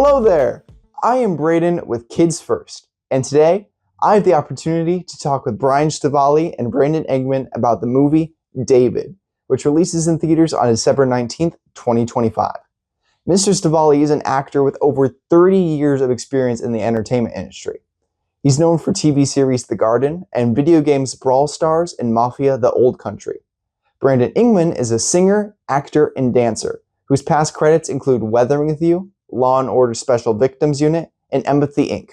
Hello there! I am Braden with Kids First, and today I have the opportunity to talk with Brian Stivale and Brandon Engman about the movie David, which releases in theaters on December 19th, 2025. Mr. Stivale is an actor with over 30 years of experience in the entertainment industry. He's known for TV series The Garden and video games Brawl Stars and Mafia: The Old Country. Brandon Engman is a singer, actor, and dancer whose past credits include Weathering with You, Law and Order Special Victims Unit, and Empathy Inc.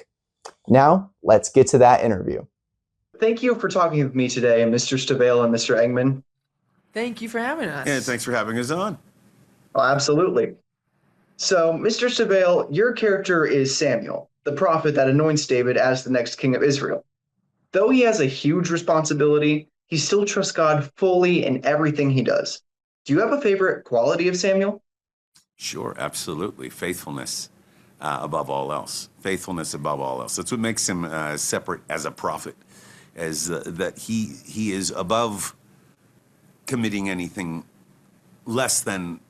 Now, let's get to that interview. Thank you for talking with me today, Mr. Stivale and Mr. Engman. Thank you for having us. Yeah, thanks for having us on. Oh, absolutely. So, Mr. Stivale, your character is Samuel, the prophet that anoints David as the next king of Israel. Though he has a huge responsibility, he still trusts God fully in everything he does. Do you have a favorite quality of Samuel? Sure, absolutely. Faithfulness above all else. Faithfulness above all else. That's what makes him separate as a prophet, as that he is above committing anything less than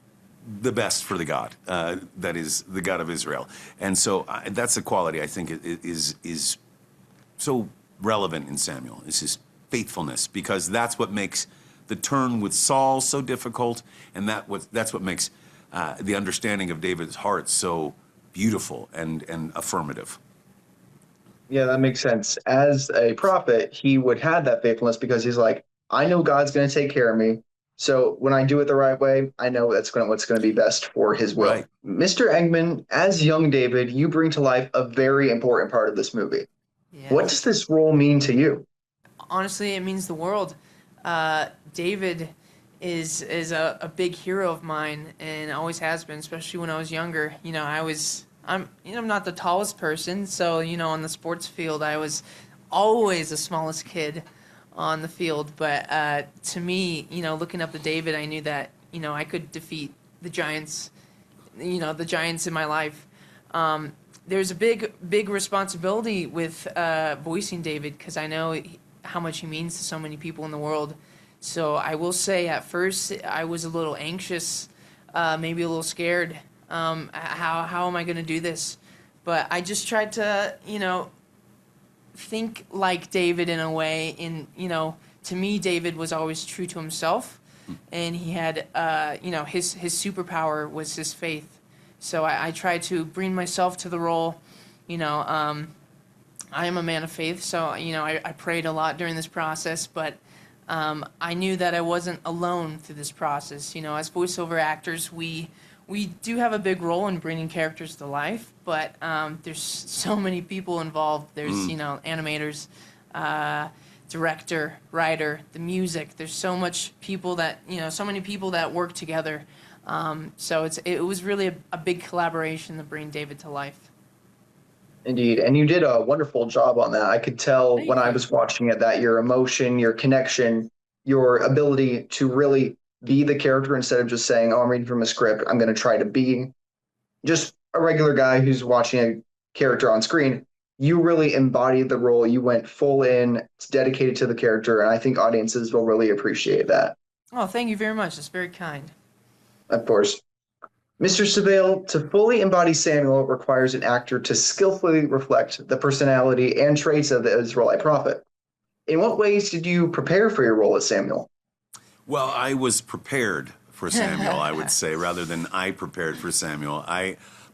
the best for the God, that is the God of Israel. And so that's a quality I think is so relevant in Samuel, is his faithfulness, because that's what makes the turn with Saul so difficult, and that's what makes the understanding of David's heart so beautiful and affirmative. Yeah, that makes sense. As a prophet, he would have that faithfulness because he's like, I know God's going to take care of me. So when I do it the right way, I know what's going to be best for his will. Right. Mr. Engman, as young David, you bring to life a very important part of this movie. Yeah. What does this role mean to you? Honestly, it means the world. David is a big hero of mine and always has been, especially when I was younger. I'm not the tallest person, so on the sports field I was always the smallest kid on the field. But to me, looking up to David, I knew that I could defeat the giants. The giants in my life. There's a big responsibility with voicing David because I know how much he means to so many people in the world. So I will say at first I was a little anxious, maybe a little scared. How am I going to do this? But I just tried to, think like David in a way. To me, David was always true to himself, and he had, his superpower was his faith. So I tried to bring myself to the role. I am a man of faith, so I prayed a lot during this process, but I knew that I wasn't alone through this process. As voiceover actors, we do have a big role in bringing characters to life, but there's so many people involved. There's animators, director, writer, the music. There's so many people that work together. So it was really a big collaboration to bring David to life. Indeed, and you did a wonderful job on that. I could tell Thank when I you. was watching it that your emotion, your connection, your ability to really be the character instead of just saying, oh, I'm reading from a script. I'm going to try to be just a regular guy who's watching a character on screen. You really embodied the role. You went full in, it's dedicated to the character, and I think audiences will really appreciate that, Oh, thank you very much. That's very kind. of course. Mr. Stivale, to fully embody Samuel requires an actor to skillfully reflect the personality and traits of the Israelite prophet. In what ways did you prepare for your role as Samuel? Well, I was prepared for Samuel, I would say, rather than I prepared for Samuel.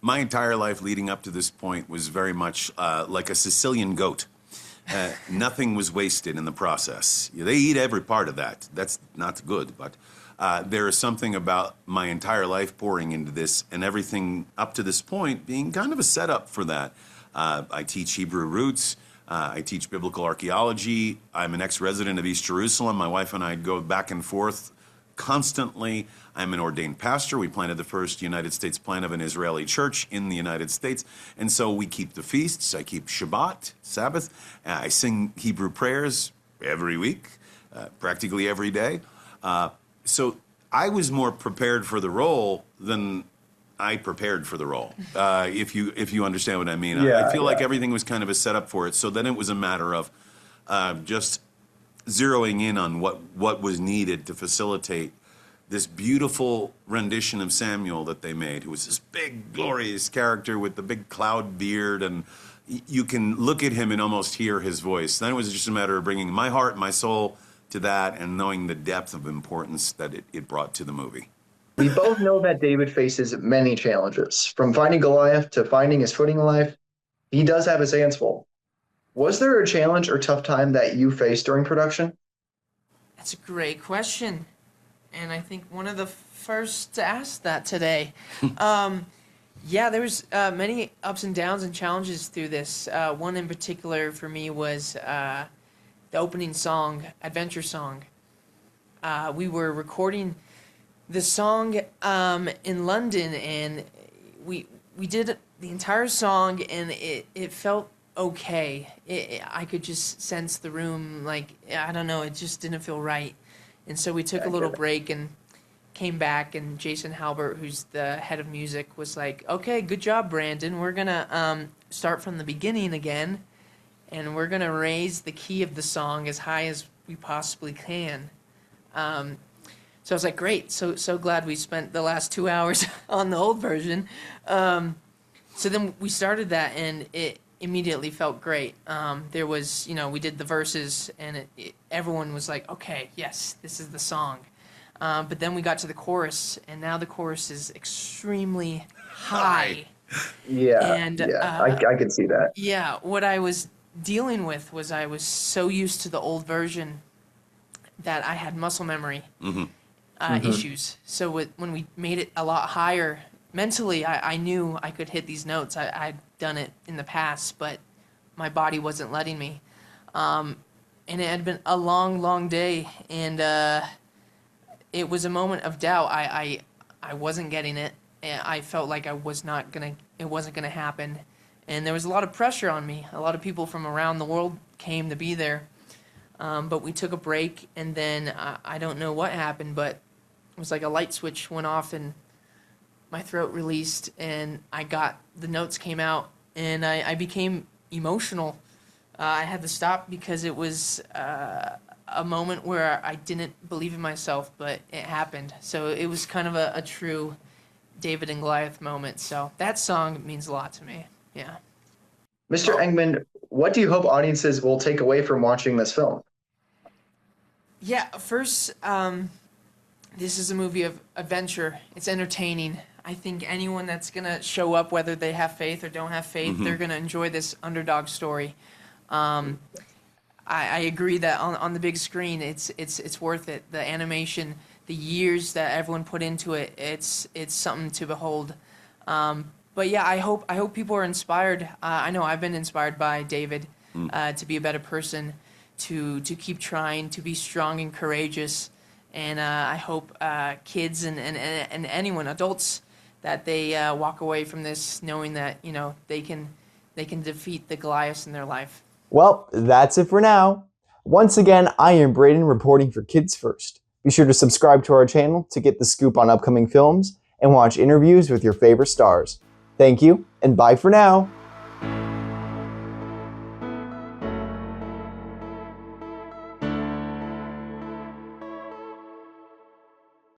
My entire life leading up to this point was very much like a Sicilian goat. Nothing was wasted in the process. They eat every part of that. That's not good, but there is something about my entire life pouring into this and everything up to this point being kind of a setup for that. I teach Hebrew roots. I teach biblical archaeology. I'm an ex-resident of East Jerusalem. My wife and I go back and forth constantly. I'm an ordained pastor. We planted the first United States plant of an Israeli church in the United States. And so we keep the feasts. I keep Shabbat, Sabbath. I sing Hebrew prayers every week, practically every day. So I was more prepared for the role than I prepared for the role, if you understand what I mean. Yeah, I feel like everything was kind of a setup for it. So then it was a matter of just zeroing in on what was needed to facilitate this beautiful rendition of Samuel that they made, who was this big, glorious character with the big cloud beard, and you can look at him and almost hear his voice. Then it was just a matter of bringing my heart, my soul to that, and knowing the depth of importance that it brought to the movie. We both know that David faces many challenges, from finding Goliath to finding his footing in life. He does have his hands full. Was there a challenge or tough time that you faced during production? That's a great question. And I think one of the first to ask that today. Yeah, there was many ups and downs and challenges through this. One in particular for me was the opening song, Adventure Song. We were recording the song in London, and we did the entire song, and it felt okay. I could just sense the room, like, I don't know, it just didn't feel right. And so we took a little break and came back, and Jason Halbert, who's the head of music, was like, okay, good job, Brandon. We're going to start from the beginning again, and we're going to raise the key of the song as high as we possibly can. So I was like, great, so glad we spent the last 2 hours on the old version. So then we started that, and it immediately felt great. There was, we did the verses, and everyone was like, okay, yes, this is the song. But then we got to the chorus, and now the chorus is extremely high. Yeah, and, I can see that. Yeah, what I was dealing with was I was so used to the old version that I had muscle memory issues. So when we made it a lot higher, mentally I knew I could hit these notes. I'd done it in the past, but my body wasn't letting me. And it had been a long, long day, and it was a moment of doubt. I wasn't getting it, and I felt like it wasn't gonna happen. And there was a lot of pressure on me. A lot of people from around the world came to be there. But we took a break, and then I don't know what happened, but it was like a light switch went off, and my throat released, and the notes came out, and I became emotional. I had to stop because it was a moment where I didn't believe in myself, but it happened. So it was kind of a true David and Goliath moment. So that song means a lot to me. Yeah. Mr. Engman, what do you hope audiences will take away from watching this film? Yeah, first, this is a movie of adventure. It's entertaining. I think anyone that's going to show up, whether they have faith or don't have faith, they're going to enjoy this underdog story. I agree that on the big screen, it's worth it. The animation, the years that everyone put into it, it's something to behold. But yeah, I hope people are inspired. I know I've been inspired by David to be a better person, to keep trying, to be strong and courageous. And I hope kids and anyone, adults, that they walk away from this knowing that they can defeat the Goliaths in their life. Well, that's it for now. Once again, I am Braden reporting for Kids First. Be sure to subscribe to our channel to get the scoop on upcoming films and watch interviews with your favorite stars. Thank you, and bye for now.